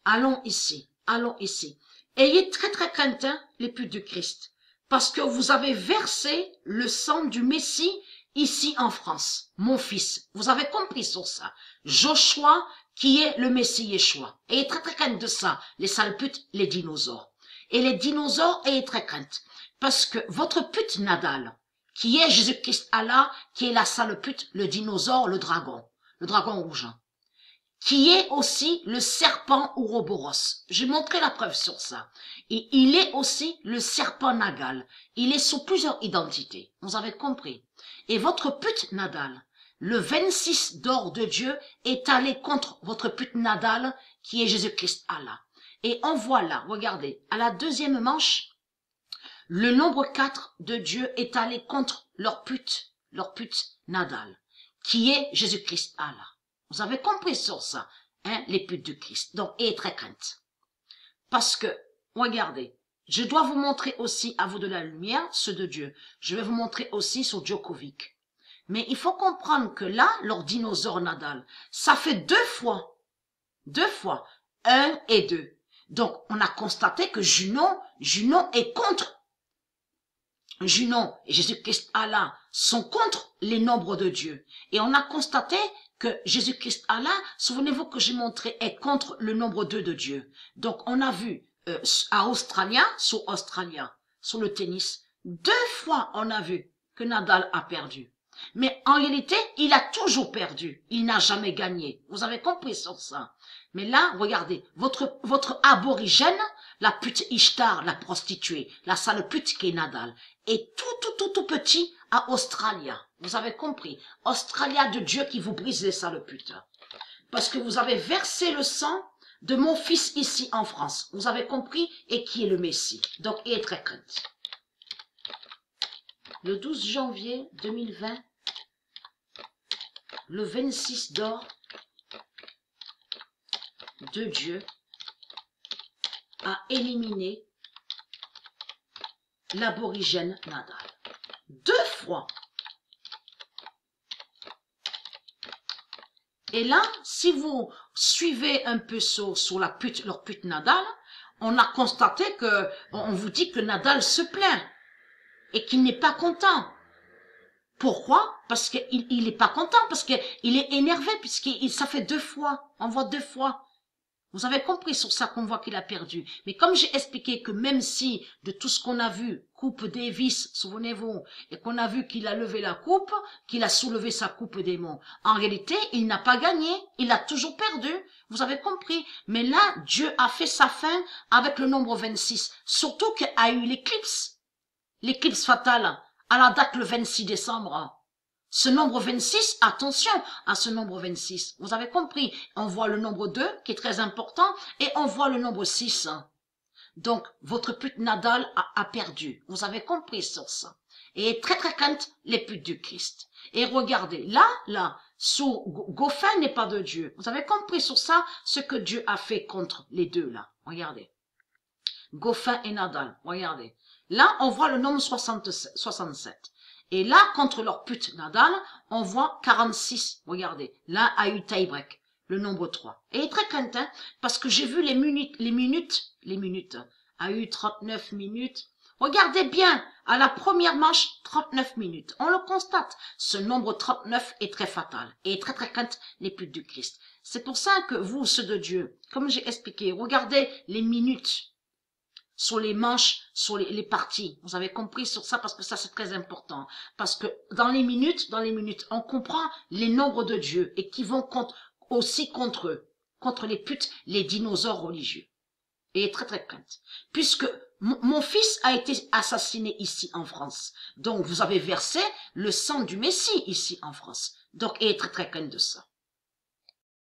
allons ici, allons ici. Ayez très très crainte, hein, les putes du Christ, parce que vous avez versé le sang du Messie ici en France, mon fils. Vous avez compris sur ça. Joshua, qui est le Messie Yeshua. Ayez très très crainte de ça, les sales putes, les dinosaures. Et les dinosaures, ayez très crainte, parce que votre pute Nadal, qui est Jésus-Christ Allah, qui est la sale pute, le dinosaure, le dragon rouge, qui est aussi le serpent Ouroboros. J'ai montré la preuve sur ça. Et il est aussi le serpent Nagal. Il est sous plusieurs identités. Vous avez compris. Et votre pute Nadal, le 26 d'or de Dieu, est allé contre votre pute Nadal, qui est Jésus-Christ Allah. Et on voit là, regardez, à la deuxième manche, le nombre 4 de Dieu est allé contre leur pute Nadal, qui est Jésus-Christ Allah. Vous avez compris sur ça, hein, les putes du Christ. Donc, ayez très crainte. Parce que, regardez, je dois vous montrer aussi, à vous de la lumière, ceux de Dieu. Je vais vous montrer aussi sur Djokovic. Mais il faut comprendre que là, leur dinosaure Nadal, ça fait deux fois, 1 et 2. Donc, on a constaté que Junon est contre. Junon et Jésus-Christ Allah sont contre les nombres de Dieu. Et on a constaté que Jésus-Christ Allah, souvenez-vous que j'ai montré, est contre le nombre 2 de Dieu. Donc, on a vu à Australia, sur le tennis, 2 fois on a vu que Nadal a perdu. Mais en réalité, il a toujours perdu. Il n'a jamais gagné. Vous avez compris sur ça. Mais là, regardez, votre aborigène, la pute Ishtar, la prostituée, la sale pute qui est Nadal, est tout petit à Australia. Vous avez compris. Australia de Dieu qui vous brise les sales putes. Parce que vous avez versé le sang de mon fils ici en France. Vous avez compris, et qui est le Messie. Donc, ayez très crainte. Le 12 janvier 2020, le 26 d'or de Dieu a éliminé l'aborigène Nadal. 2 fois. Et là, si vous suivez un peu sur leur pute Nadal, on a constaté que, on vous dit que Nadal se plaint et qu'il n'est pas content. Pourquoi? Parce qu'il n'est pas content, parce qu'il est énervé, ça fait 2 fois. On voit 2 fois. Vous avez compris sur ça qu'on voit qu'il a perdu. Mais comme j'ai expliqué que même si, de tout ce qu'on a vu, Coupe Davis, souvenez-vous, et qu'on a vu qu'il a levé la coupe, qu'il a soulevé sa coupe démon, en réalité, il n'a pas gagné, il a toujours perdu. Vous avez compris. Mais là, Dieu a fait sa fin avec le nombre 26. Surtout qu'il a eu l'éclipse fatale, à la date le 26 décembre. Ce nombre 26, attention à ce nombre 26. Vous avez compris. On voit le nombre 2 qui est très important et on voit le nombre 6. Donc, votre pute Nadal a perdu. Vous avez compris sur ça. Et très très crainte les putes du Christ. Et regardez, là, sous Goffin n'est pas de Dieu. Vous avez compris sur ça ce que Dieu a fait contre les deux là. Regardez. Goffin et Nadal. Regardez. Là, on voit le nombre 67. Et là, contre leur pute Nadal, on voit 46. Regardez, là a eu tie-break, le nombre 3. Et très crainte, hein, parce que j'ai vu les minutes, a eu 39 minutes. Regardez bien, à la première manche, 39 minutes. On le constate, ce nombre 39 est très fatal. Et très très crainte les putes du Christ. C'est pour ça que vous, ceux de Dieu, comme j'ai expliqué, regardez les minutes sur les manches, sur les parties. Vous avez compris sur ça parce que ça c'est très important. Parce que dans les minutes, on comprend les nombres de Dieu et qui vont aussi contre eux, contre les putes, les dinosaures religieux. Et très très crainte. Puisque mon fils a été assassiné ici en France. Donc vous avez versé le sang du Messie ici en France. Donc et très très crainte de ça.